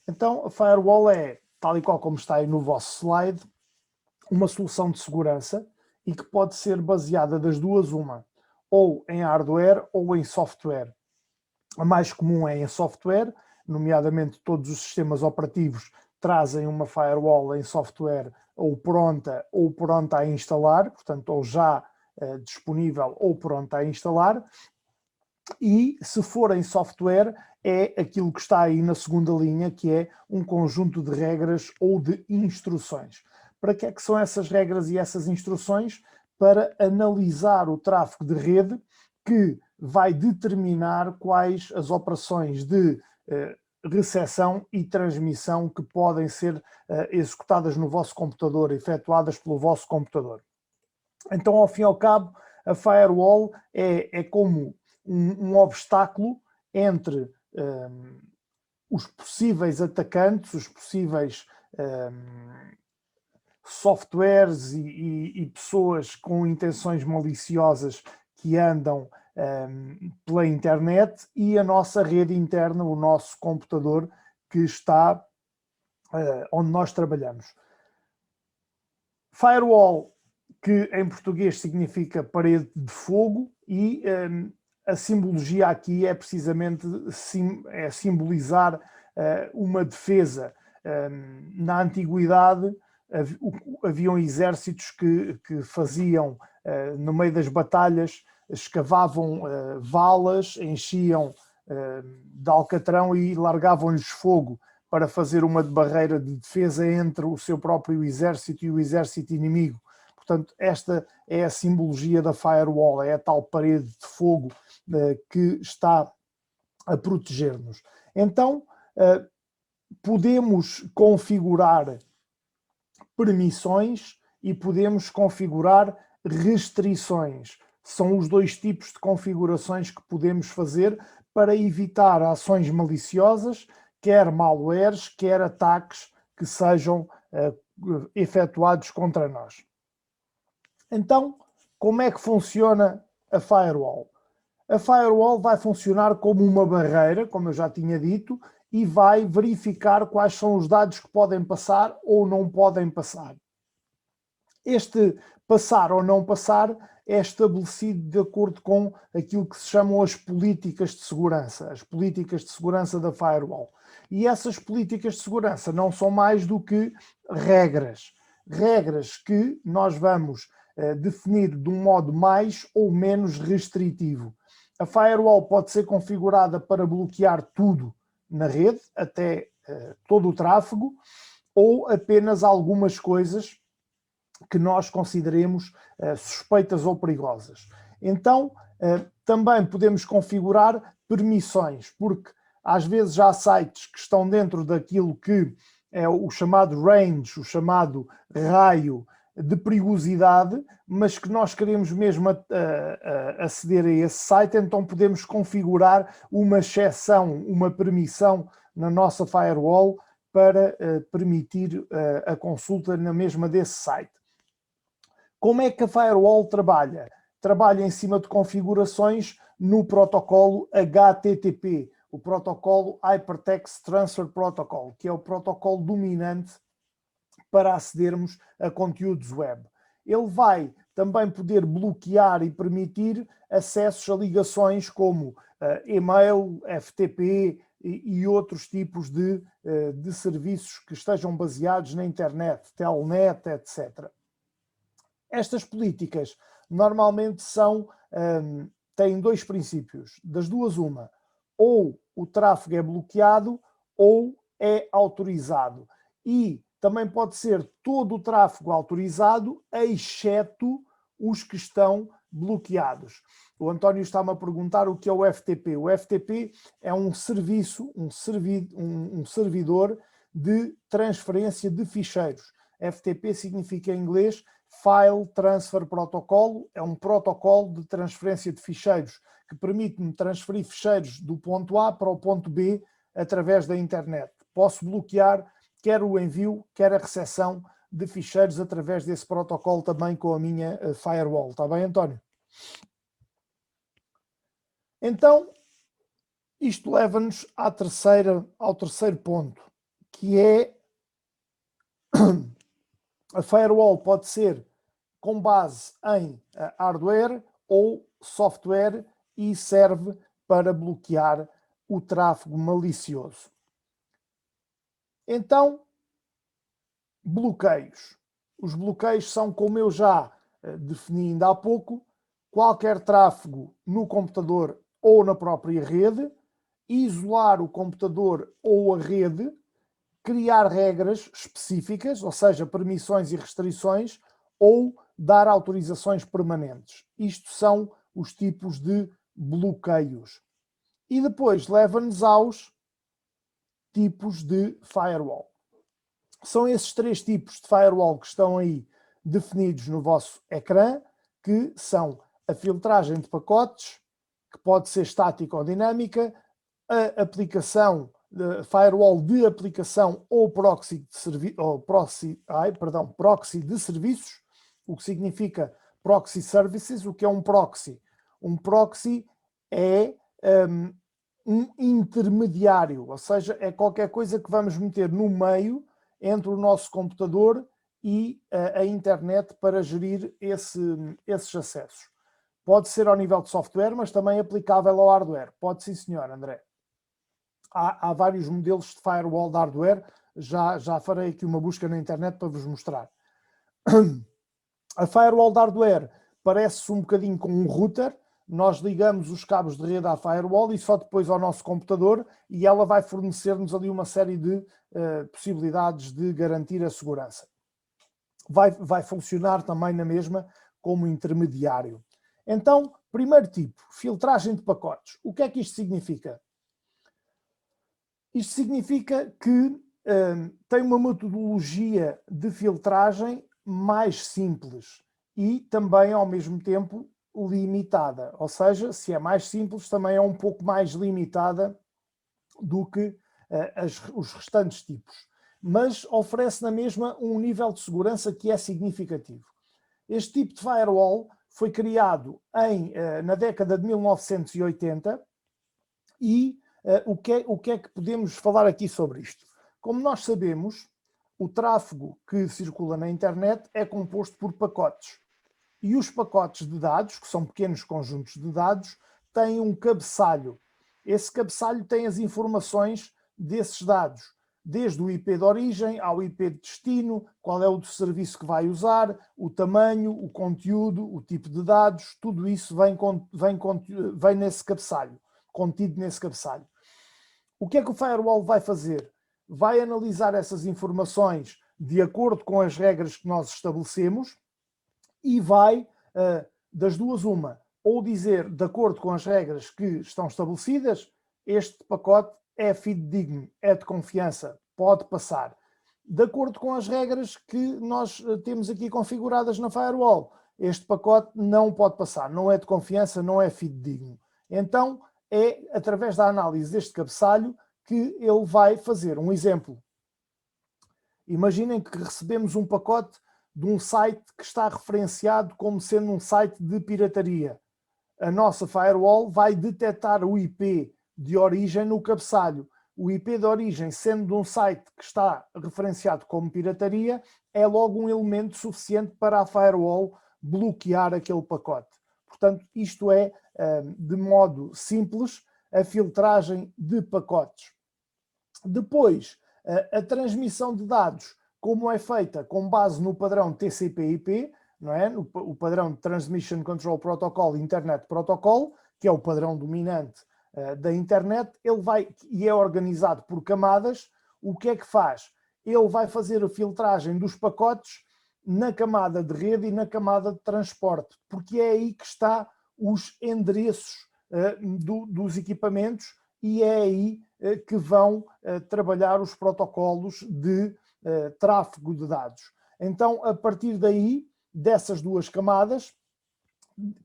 Então, a Firewall é, tal e qual como está aí no vosso slide, uma solução de segurança e que pode ser baseada das duas uma, ou em hardware ou em software. A mais comum é em software, nomeadamente todos os sistemas operativos trazem uma firewall em software ou pronta a instalar, portanto, ou já disponível ou pronta a instalar. E se for em software, é aquilo que está aí na segunda linha, que é um conjunto de regras ou de instruções. Para que é que são essas regras e essas instruções? Para analisar o tráfego de rede que vai determinar quais as operações de recepção e transmissão que podem ser executadas no vosso computador, efetuadas pelo vosso computador. Então, ao fim e ao cabo, a firewall é como um obstáculo entre os possíveis atacantes, os possíveis softwares e pessoas com intenções maliciosas que andam pela internet e a nossa rede interna, o nosso computador que está onde nós trabalhamos. Firewall, que em português significa parede de fogo, e a simbologia aqui é precisamente simbolizar uma defesa. Na antiguidade haviam exércitos que faziam, no meio das batalhas, escavavam valas, enchiam de alcatrão e largavam-lhes fogo para fazer uma barreira de defesa entre o seu próprio exército e o exército inimigo. Portanto, esta é a simbologia da firewall, é a tal parede de fogo que está a proteger-nos. Então, podemos configurar permissões e podemos configurar restrições. São os dois tipos de configurações que podemos fazer para evitar ações maliciosas, quer malwares, quer ataques que sejam efetuados contra nós. Então, como é que funciona a firewall? A firewall vai funcionar como uma barreira, como eu já tinha dito, e vai verificar quais são os dados que podem passar ou não podem passar. Este passar ou não passar é estabelecido de acordo com aquilo que se chamam as políticas de segurança, as políticas de segurança da firewall. E essas políticas de segurança não são mais do que regras. Regras que nós vamos definir de um modo mais ou menos restritivo. A firewall pode ser configurada para bloquear tudo na rede, até todo o tráfego, ou apenas algumas coisas que nós consideremos suspeitas ou perigosas. Então, também podemos configurar permissões, porque às vezes há sites que estão dentro daquilo que é o chamado range, o chamado raio de perigosidade, mas que nós queremos mesmo aceder a esse site, então podemos configurar uma exceção, uma permissão na nossa firewall para permitir a consulta na mesma desse site. Como é que a firewall trabalha? Trabalha em cima de configurações no protocolo HTTP, o protocolo Hypertext Transfer Protocol, que é o protocolo dominante para acedermos a conteúdos web. Ele vai também poder bloquear e permitir acessos a ligações como e-mail, FTP e outros tipos de serviços que estejam baseados na internet, telnet, etc. Estas políticas normalmente têm dois princípios, das duas uma, ou o tráfego é bloqueado ou é autorizado. E também pode ser todo o tráfego autorizado, exceto os que estão bloqueados. O António está-me a perguntar o que é o FTP. O FTP é um serviço, um servidor de transferência de ficheiros. FTP significa em inglês File Transfer Protocol, é um protocolo de transferência de ficheiros que permite-me transferir ficheiros do ponto A para o ponto B através da internet. Posso bloquear quer o envio, quer a recepção de ficheiros através desse protocolo também com a minha firewall. Está bem, António? Então, isto leva-nos ao terceiro ponto, que é a firewall pode ser com base em hardware ou software e serve para bloquear o tráfego malicioso. Então, bloqueios. Os bloqueios são, como eu já defini ainda há pouco, qualquer tráfego no computador ou na própria rede, isolar o computador ou a rede, criar regras específicas, ou seja, permissões e restrições, ou dar autorizações permanentes. Isto são os tipos de bloqueios. E depois leva-nos aos tipos de firewall. São esses três tipos de firewall que estão aí definidos no vosso ecrã, que são a filtragem de pacotes, que pode ser estática ou dinâmica, a aplicação firewall de aplicação ou proxy de serviços, o que significa proxy services. O que é um proxy? Um proxy é um intermediário, ou seja, é qualquer coisa que vamos meter no meio entre o nosso computador e a internet para gerir esses acessos. Pode ser ao nível de software, mas também aplicável ao hardware. Pode sim, senhor, André. Há vários modelos de firewall de hardware, já farei aqui uma busca na internet para vos mostrar. A firewall de hardware parece-se um bocadinho com um router. Nós ligamos os cabos de rede à firewall e só depois ao nosso computador, e ela vai fornecer-nos ali uma série de possibilidades de garantir a segurança. Vai funcionar também na mesma como intermediário. Então, primeiro tipo, filtragem de pacotes. O que é que isto significa? Isto significa que tem uma metodologia de filtragem mais simples e também, ao mesmo tempo, limitada. Ou seja, se é mais simples, também é um pouco mais limitada do que os restantes tipos. Mas oferece na mesma um nível de segurança que é significativo. Este tipo de firewall foi criado na década de 1980 e o que é que podemos falar aqui sobre isto? Como nós sabemos, o tráfego que circula na internet é composto por pacotes. E os pacotes de dados, que são pequenos conjuntos de dados, têm um cabeçalho. Esse cabeçalho tem as informações desses dados, desde o IP de origem ao IP de destino, qual é o serviço que vai usar, o tamanho, o conteúdo, o tipo de dados, tudo isso vem nesse cabeçalho, contido nesse cabeçalho. O que é que o firewall vai fazer? Vai analisar essas informações de acordo com as regras que nós estabelecemos e vai, das duas uma, ou dizer, de acordo com as regras que estão estabelecidas, este pacote é fidedigno, é de confiança, pode passar. De acordo com as regras que nós temos aqui configuradas na firewall, este pacote não pode passar, não é de confiança, não é fidedigno. Então, é através da análise deste cabeçalho que ele vai fazer. Um exemplo. Imaginem que recebemos um pacote de um site que está referenciado como sendo um site de pirataria. A nossa firewall vai detectar o IP de origem no cabeçalho. O IP de origem, sendo de um site que está referenciado como pirataria, é logo um elemento suficiente para a firewall bloquear aquele pacote. Portanto, isto é, de modo simples, a filtragem de pacotes. Depois, a transmissão de dados, como é feita com base no padrão TCP/IP, não é? O padrão Transmission Control Protocol, Internet Protocol, que é o padrão dominante da internet, ele vai, e é organizado por camadas. O que é que faz? Ele vai fazer a filtragem dos pacotes na camada de rede e na camada de transporte, porque é aí que está os endereços dos equipamentos e é aí que vão trabalhar os protocolos de tráfego de dados. Então, a partir daí, dessas duas camadas,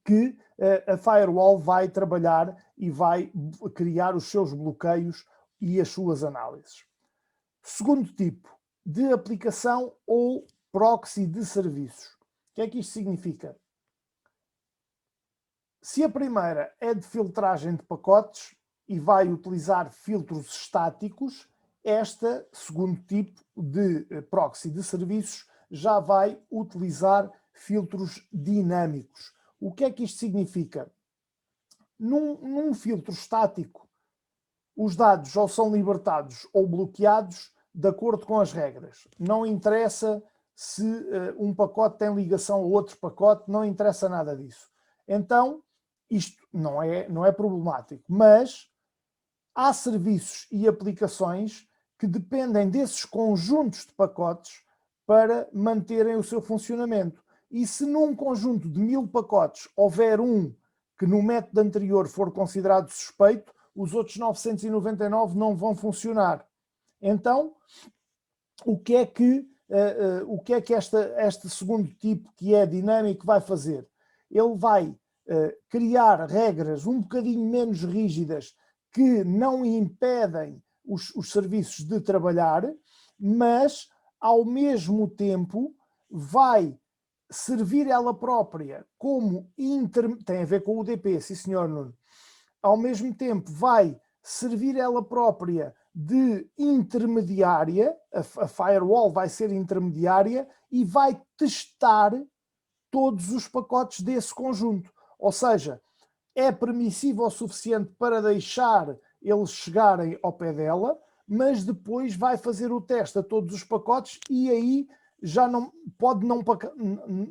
que a firewall vai trabalhar e vai criar os seus bloqueios e as suas análises. Segundo tipo, de aplicação ou proxy de serviços. O que é que isto significa? Se a primeira é de filtragem de pacotes e vai utilizar filtros estáticos, Este segundo tipo de proxy de serviços já vai utilizar filtros dinâmicos. O que é que isto significa? Num filtro estático, os dados ou são libertados ou bloqueados de acordo com as regras. Não interessa se um pacote tem ligação a outro pacote, não interessa nada disso. Então, isto não é problemático, mas há serviços e aplicações que dependem desses conjuntos de pacotes para manterem o seu funcionamento. E se num conjunto de 1000 pacotes houver um que no método anterior for considerado suspeito, os outros 999 não vão funcionar. Então, o que é que este segundo tipo, que é dinâmico, vai fazer? Ele vai criar regras um bocadinho menos rígidas que não impedem os serviços de trabalhar, mas, ao mesmo tempo, vai servir ela própria como tem a ver com o UDP, sim senhor Nuno, ao mesmo tempo vai servir ela própria de intermediária, a firewall vai ser intermediária e vai testar todos os pacotes desse conjunto. Ou seja, é permissivo o suficiente para deixar eles chegarem ao pé dela, mas depois vai fazer o teste a todos os pacotes e aí já não pode não,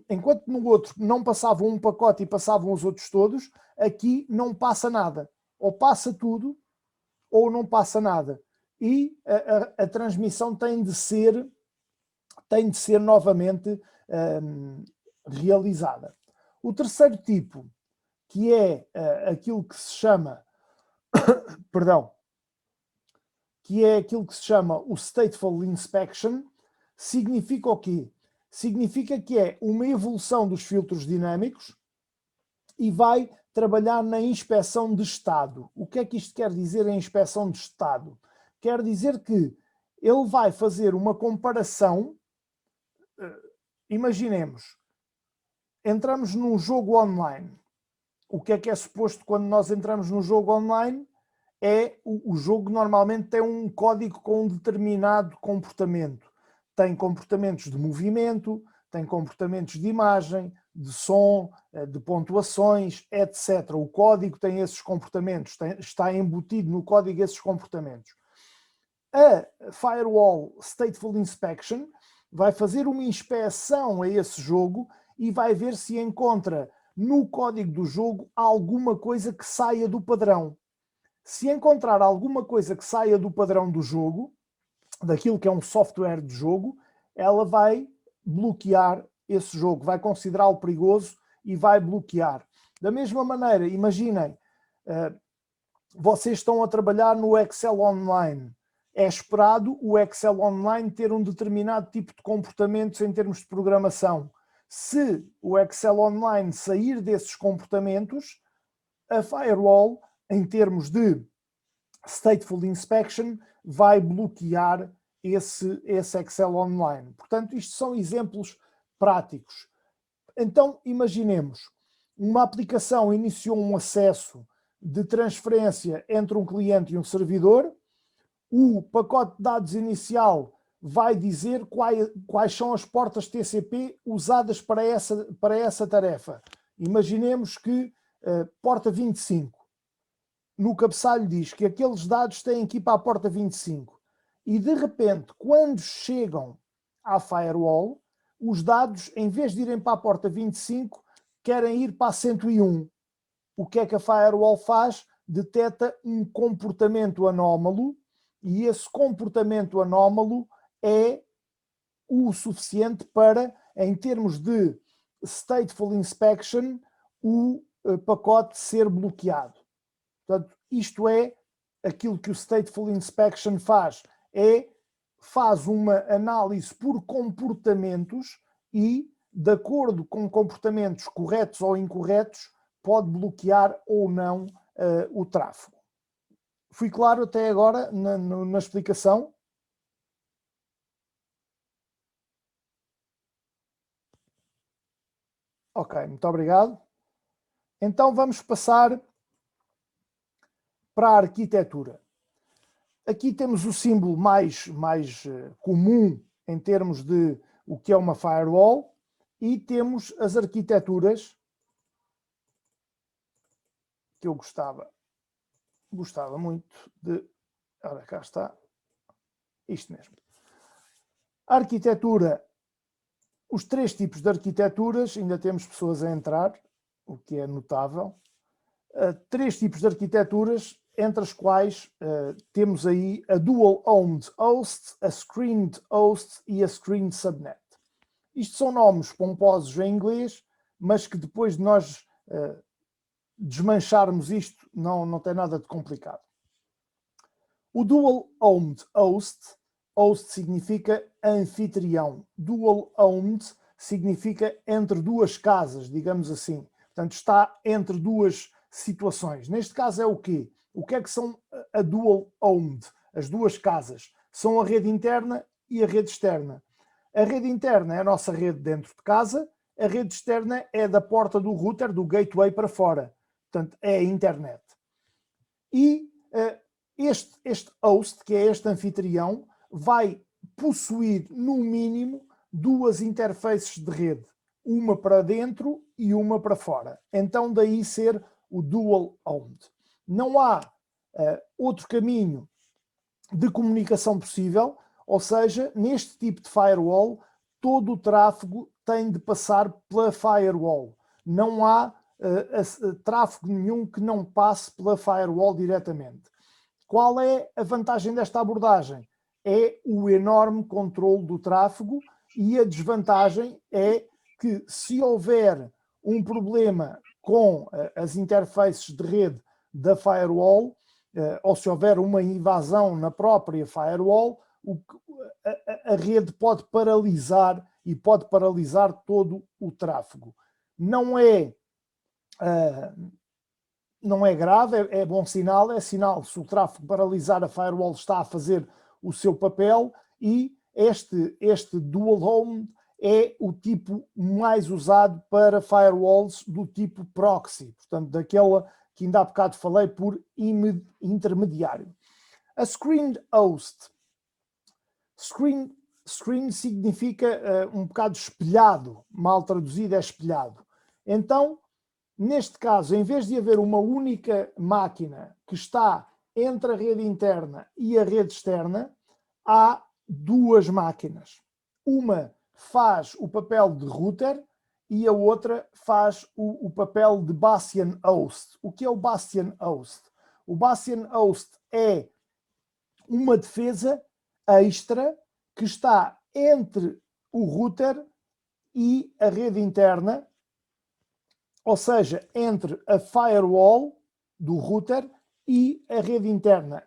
enquanto no outro não passava um pacote e passavam os outros todos, aqui não passa nada. Ou passa tudo ou não passa nada. E a transmissão tem de ser novamente realizada. O terceiro tipo, que é aquilo que se chama, perdão, que é aquilo que se chama o Stateful Inspection, significa o quê? Significa que é uma evolução dos filtros dinâmicos e vai trabalhar na inspeção de estado. O que é que isto quer dizer em inspeção de estado? Quer dizer que ele vai fazer uma comparação. Imaginemos, entramos num jogo online. O que é suposto quando nós entramos no jogo online? O jogo normalmente tem um código com um determinado comportamento. Tem comportamentos de movimento, tem comportamentos de imagem, de som, de pontuações, etc. O código tem esses comportamentos, está embutido no código esses comportamentos. A Firewall Stateful Inspection vai fazer uma inspeção a esse jogo e vai ver se encontra no código do jogo alguma coisa que saia do padrão. Se encontrar alguma coisa que saia do padrão do jogo, daquilo que é um software de jogo, ela vai bloquear esse jogo, vai considerá-lo perigoso e vai bloquear. Da mesma maneira, imaginem, vocês estão a trabalhar no Excel Online. É esperado o Excel Online ter um determinado tipo de comportamentos em termos de programação. Se o Excel Online sair desses comportamentos, a firewall, em termos de Stateful Inspection, vai bloquear esse Excel Online. Portanto, isto são exemplos práticos. Então, imaginemos, uma aplicação iniciou um acesso de transferência entre um cliente e um servidor, o pacote de dados inicial vai dizer quais são as portas TCP usadas para essa tarefa. Imaginemos que porta 25. No cabeçalho diz que aqueles dados têm que ir para a porta 25. E de repente, quando chegam à firewall, os dados, em vez de irem para a porta 25, querem ir para a 101. O que é que a firewall faz? Detecta um comportamento anómalo e esse comportamento anómalo é o suficiente para, em termos de stateful inspection, o pacote ser bloqueado. Portanto, isto é aquilo que o stateful inspection faz uma análise por comportamentos e, de acordo com comportamentos corretos ou incorretos, pode bloquear ou não o tráfego. Fui claro até agora na explicação? Ok, muito obrigado. Então vamos passar para a arquitetura. Aqui temos o símbolo mais comum em termos de o que é uma firewall e temos as arquiteturas que eu gostava muito de... Ora, cá está. Isto mesmo. A arquitetura, os 3 tipos de arquiteturas, ainda temos pessoas a entrar, o que é notável. 3 tipos de arquiteturas, entre as quais temos aí a Dual-Owned Host, a Screened Host e a Screened Subnet. Isto são nomes pomposos em inglês, mas que depois de nós desmancharmos isto, não tem nada de complicado. O Dual-Owned Host, host significa anfitrião, Dual-Owned significa entre 2 casas, digamos assim. Portanto, está entre 2 situações. Neste caso é o quê? O que é que são a Dual-Owned? As 2 casas. São a rede interna e a rede externa. A rede interna é a nossa rede dentro de casa, a rede externa é da porta do router, do gateway para fora. Portanto, é a internet. E este host, que é este anfitrião, vai possuir, no mínimo, 2 interfaces de rede. Uma para dentro e uma para fora. Então, daí ser o dual-owned. Não há outro caminho de comunicação possível, ou seja, neste tipo de firewall, todo o tráfego tem de passar pela firewall. Não há tráfego nenhum que não passe pela firewall diretamente. Qual é a vantagem desta abordagem? É o enorme controle do tráfego, e a desvantagem é que, se houver um problema com as interfaces de rede da firewall, ou se houver uma invasão na própria firewall, a rede pode paralisar e pode paralisar todo o tráfego. Não é grave, é bom sinal, é sinal se o tráfego paralisar, a firewall está a fazer o seu papel, e este dual home é o tipo mais usado para firewalls do tipo proxy, portanto, daquela que ainda há bocado falei por intermediário. A screened host. Screen significa um bocado espelhado, mal traduzido é espelhado. Então, neste caso, em vez de haver uma única máquina que está entre a rede interna e a rede externa, há 2 máquinas. Uma faz o papel de router e a outra faz o papel de Bastion Host. O que é o Bastion Host? O Bastion Host é uma defesa extra que está entre o router e a rede interna, ou seja, entre a firewall do router e a rede interna.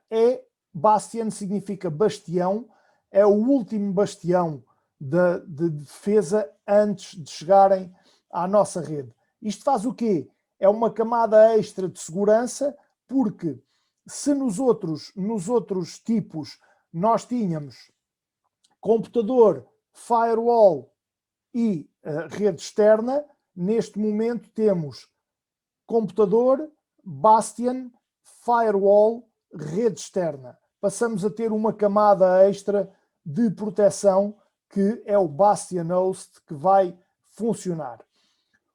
Bastion significa bastião, é o último bastião de defesa antes de chegarem à nossa rede. Isto faz o quê? É uma camada extra de segurança, porque se nos outros tipos nós tínhamos computador, firewall e rede externa, neste momento temos computador, Bastion, firewall, rede externa. Passamos a ter uma camada extra de proteção, que é o Bastion Host, que vai funcionar.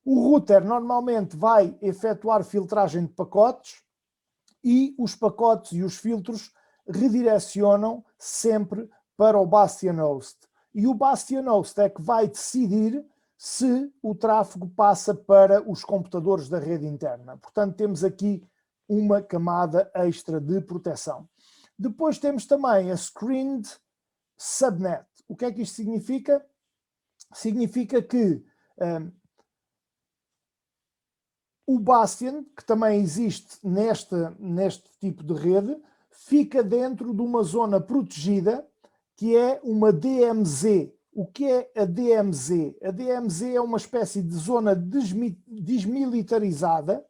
O router normalmente vai efetuar filtragem de pacotes, e os pacotes e os filtros redirecionam sempre para o Bastion Host. E o Bastion Host é que vai decidir se o tráfego passa para os computadores da rede interna. Portanto, temos aqui uma camada extra de proteção. Depois temos também a Screened Subnet. O que é que isto significa? Significa que o Bastion, que também existe neste tipo de rede, fica dentro de uma zona protegida, que é uma DMZ. O que é a DMZ? A DMZ é uma espécie de zona desmilitarizada,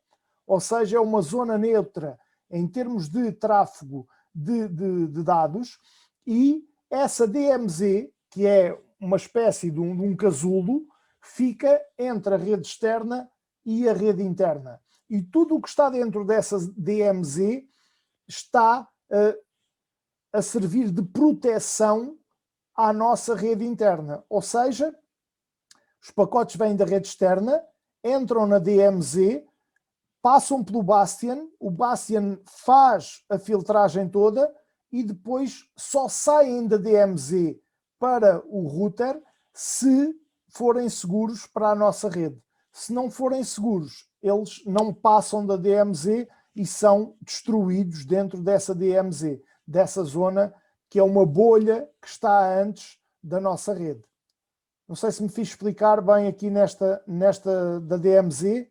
ou seja, é uma zona neutra em termos de tráfego de dados, e essa DMZ, que é uma espécie de um casulo, fica entre a rede externa e a rede interna. E tudo o que está dentro dessa DMZ está a servir de proteção à nossa rede interna. Ou seja, os pacotes vêm da rede externa, entram na DMZ, passam pelo Bastion, o Bastion faz a filtragem toda e depois só saem da DMZ para o router se forem seguros para a nossa rede. Se não forem seguros, eles não passam da DMZ e são destruídos dentro dessa DMZ, dessa zona que é uma bolha que está antes da nossa rede. Não sei se me fiz explicar bem aqui nesta da DMZ.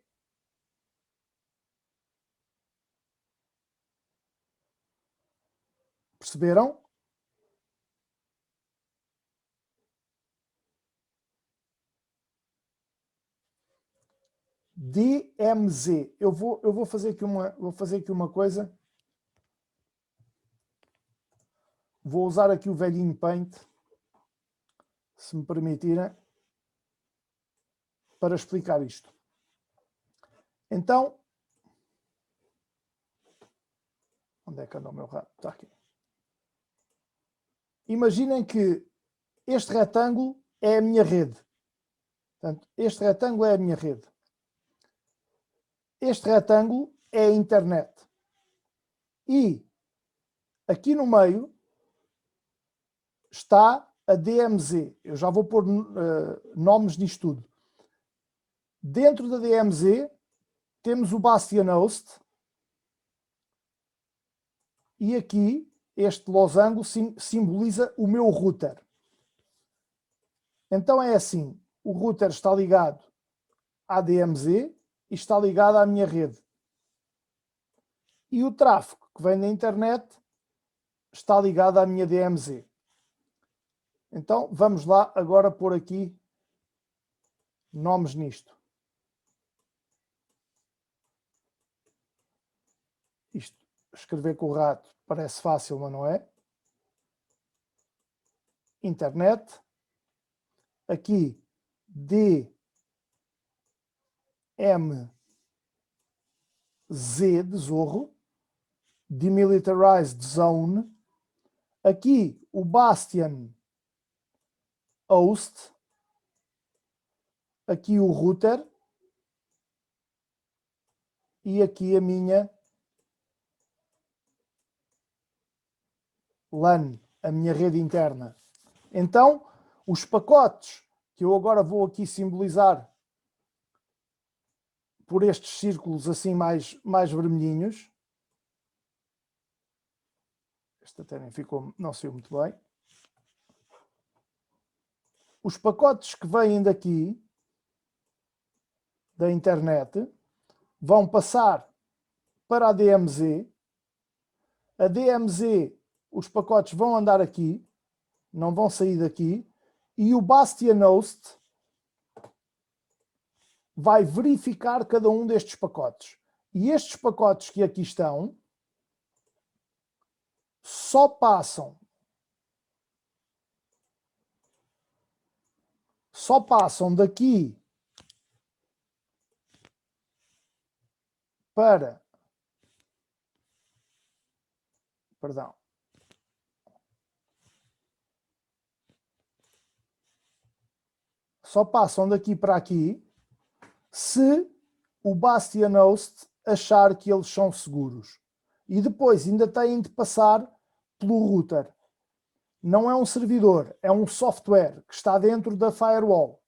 Perceberam? DMZ. Eu vou fazer aqui uma coisa. Vou usar aqui o velhinho Paint, se me permitirem, para explicar isto. Então, onde é que anda o meu rato? Está aqui. Imaginem que este retângulo é a minha rede. Portanto, este retângulo é a minha rede. Este retângulo é a internet. E aqui no meio está a DMZ. Eu já vou pôr nomes nisto tudo. Dentro da DMZ temos o Bastion Host e aqui este losango simboliza o meu router. Então é assim, o router está ligado à DMZ e está ligado à minha rede. E o tráfego que vem da internet está ligado à minha DMZ. Então vamos lá agora pôr aqui nomes nisto. Isto, escrever com o rato parece fácil, mas não é. Internet. Aqui DMZ de Zorro. Demilitarized Zone. Aqui o Bastion Host. Aqui o router. E aqui a minha LAN, a minha rede interna. Então, os pacotes que eu agora vou aqui simbolizar por estes círculos assim mais vermelhinhos. Este até nem ficou, não saiu muito bem. Os pacotes que vêm daqui, da internet, vão passar para a DMZ. A DMZ, os pacotes vão andar aqui, não vão sair daqui, e o Bastion Host vai verificar cada um destes pacotes. E estes pacotes que aqui estão só passam daqui para, perdão, só passam daqui para aqui se o Bastion Host achar que eles são seguros. E depois ainda têm de passar pelo router. Não é um servidor, é um software que está dentro da firewall.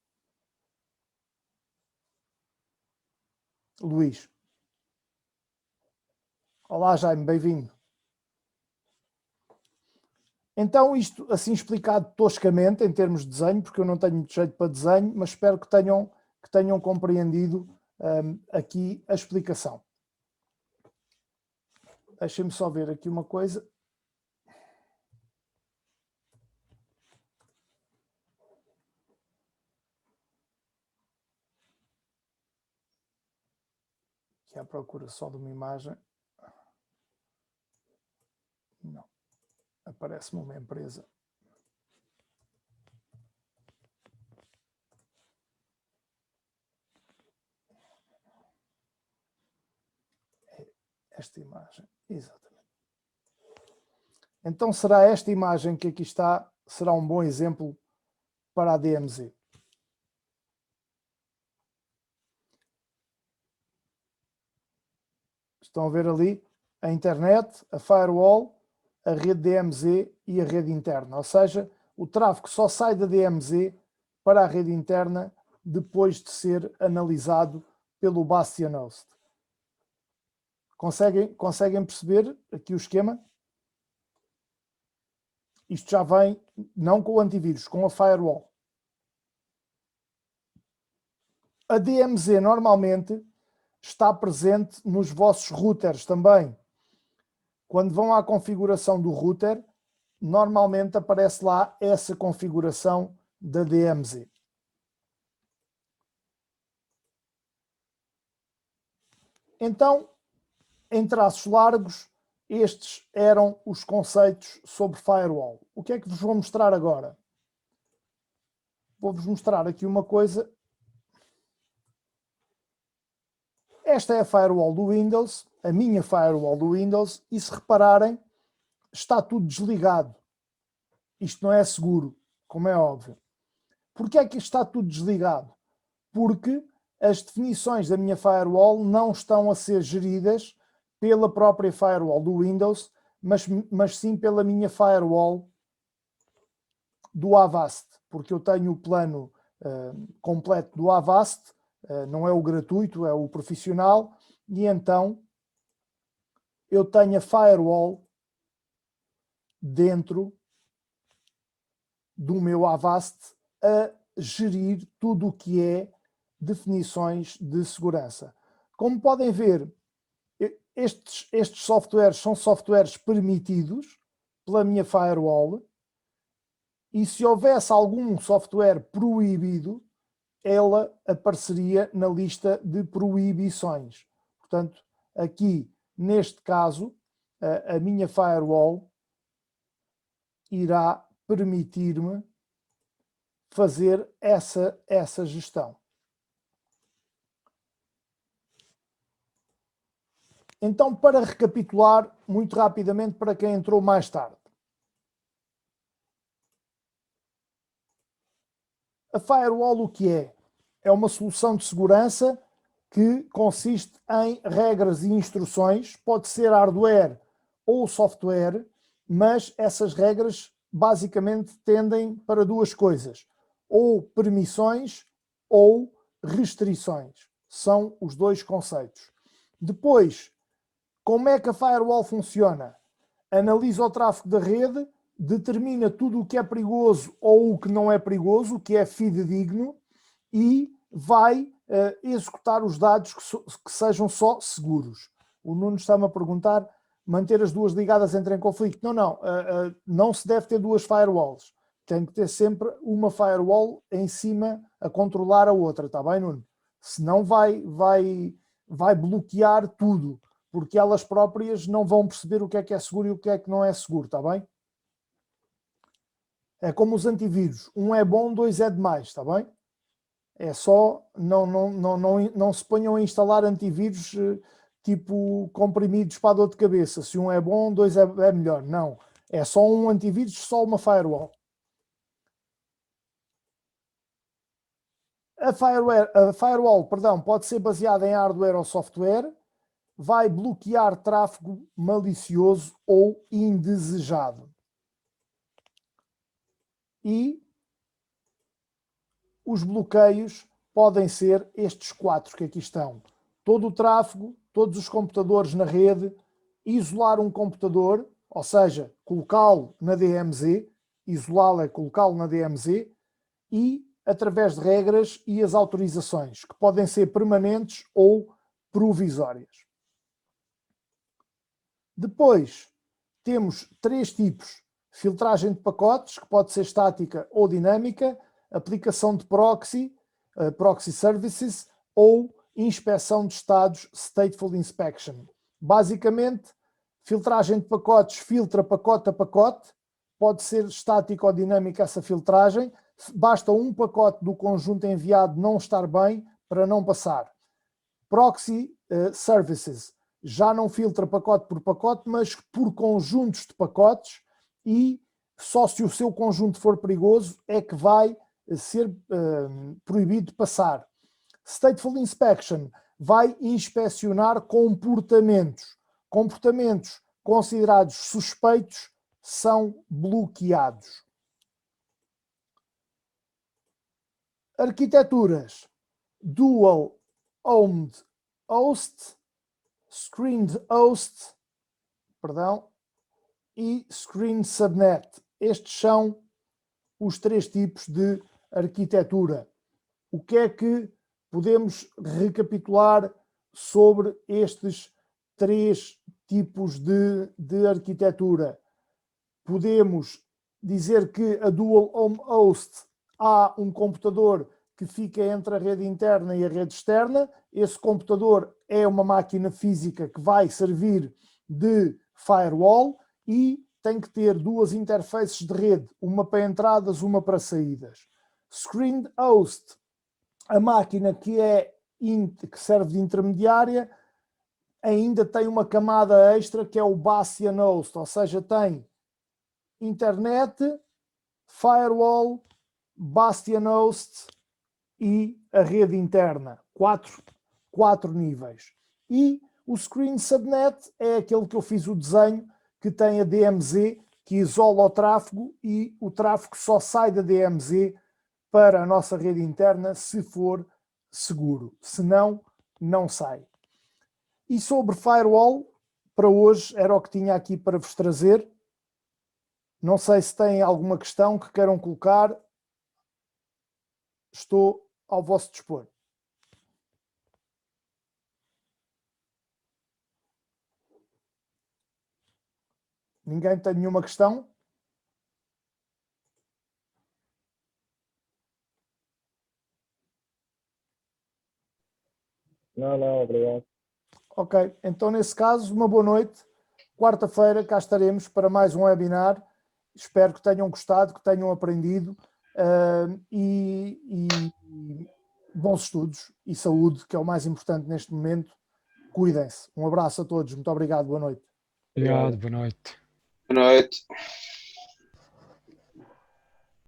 Luís. Olá, Jaime, bem-vindo. Então, isto assim explicado toscamente, em termos de desenho, porque eu não tenho muito jeito para desenho, mas espero que tenham compreendido aqui a explicação. Deixem-me só ver aqui uma coisa. Aqui à procura só de uma imagem. Não. Aparece-me uma empresa. É esta imagem, exatamente. Então será esta imagem que aqui está, será um bom exemplo para a DMZ. Estão a ver ali a internet, a firewall, a rede DMZ e a rede interna. Ou seja, o tráfego só sai da DMZ para a rede interna depois de ser analisado pelo Bastion Host. Conseguem perceber aqui o esquema? Isto já vem não com o antivírus, com a firewall. A DMZ normalmente está presente nos vossos routers também. Quando vão à configuração do router, normalmente aparece lá essa configuração da DMZ. Então, em traços largos, estes eram os conceitos sobre firewall. O que é que vos vou mostrar agora? Vou-vos mostrar aqui uma coisa. Esta é a firewall do Windows, a minha firewall do Windows, e se repararem, está tudo desligado. Isto não é seguro, como é óbvio. Porquê é que está tudo desligado? Porque as definições da minha firewall não estão a ser geridas pela própria firewall do Windows, mas sim pela minha firewall do Avast, porque eu tenho o plano completo do Avast, não é o gratuito, é o profissional, e então eu tenho a firewall dentro do meu Avast a gerir tudo o que é definições de segurança. Como podem ver, estes softwares são softwares permitidos pela minha firewall, e se houvesse algum software proibido, ela apareceria na lista de proibições. Portanto, aqui, neste caso, a minha firewall irá permitir-me fazer essa gestão. Então, para recapitular muito rapidamente para quem entrou mais tarde. A firewall o que é? É uma solução de segurança que consiste em regras e instruções, pode ser hardware ou software, mas essas regras basicamente tendem para duas coisas, ou permissões ou restrições. São os dois conceitos. Depois, como é que a firewall funciona? Analisa o tráfego da rede, determina tudo o que é perigoso ou o que não é perigoso, o que é fidedigno, e vai executar os dados que sejam só seguros. O Nuno está-me a perguntar, manter as duas ligadas entra em conflito. Não se deve ter duas firewalls. Tem que ter sempre uma firewall em cima a controlar a outra, está bem, Nuno? Senão vai bloquear tudo, porque elas próprias não vão perceber o que é seguro e o que não é seguro, está bem? É como os antivírus, um é bom, dois é demais, está bem? É só, não se ponham a instalar antivírus tipo comprimidos para a dor de cabeça. Se um é bom, dois é melhor. Não, é só um antivírus, só uma firewall. A firewall, perdão, pode ser baseada em hardware ou software, vai bloquear tráfego malicioso ou indesejado. E os bloqueios podem ser estes quatro que aqui estão. Todo o tráfego, todos os computadores na rede, isolar um computador, ou seja, colocá-lo na DMZ, isolá-lo é colocá-lo na DMZ, e através de regras e as autorizações, que podem ser permanentes ou provisórias. Depois, temos três tipos: filtragem de pacotes, que pode ser estática ou dinâmica, aplicação de proxy, proxy services, ou inspeção de estados, stateful inspection. Basicamente, filtragem de pacotes filtra pacote a pacote, pode ser estática ou dinâmica essa filtragem, basta um pacote do conjunto enviado não estar bem para não passar. Proxy services já não filtra pacote por pacote, mas por conjuntos de pacotes, e só se o seu conjunto for perigoso é que vai ser proibido de passar. Stateful Inspection vai inspecionar comportamentos. Comportamentos considerados suspeitos são bloqueados. Arquiteturas Dual Homed Host, Screened Host, e Screened Subnet. Estes são os 3 tipos de arquitetura. O que é que podemos recapitular sobre estes 3 tipos de arquitetura? Podemos dizer que a Dual Home Host há um computador que fica entre a rede interna e a rede externa. Esse computador é uma máquina física que vai servir de firewall e tem que ter 2 interfaces de rede, uma para entradas, uma para saídas. Screened Host, a máquina que serve de intermediária, ainda tem uma camada extra que é o Bastion Host, ou seja, tem internet, firewall, Bastion Host e a rede interna. 4 níveis. E o Screen Subnet é aquele que eu fiz o desenho, que tem a DMZ, que isola o tráfego, e o tráfego só sai da DMZ para a nossa rede interna se for seguro. Se não, não sai. E sobre firewall, para hoje era o que tinha aqui para vos trazer. Não sei se têm alguma questão que queiram colocar. Estou ao vosso dispor. Ninguém tem nenhuma questão? Não, obrigado. Ok, então nesse caso, uma boa noite. Quarta-feira cá estaremos para mais um webinar. Espero que tenham gostado, que tenham aprendido e bons estudos e saúde, que é o mais importante neste momento. Cuidem-se. Um abraço a todos. Muito obrigado. Boa noite. Obrigado, boa noite. Boa noite.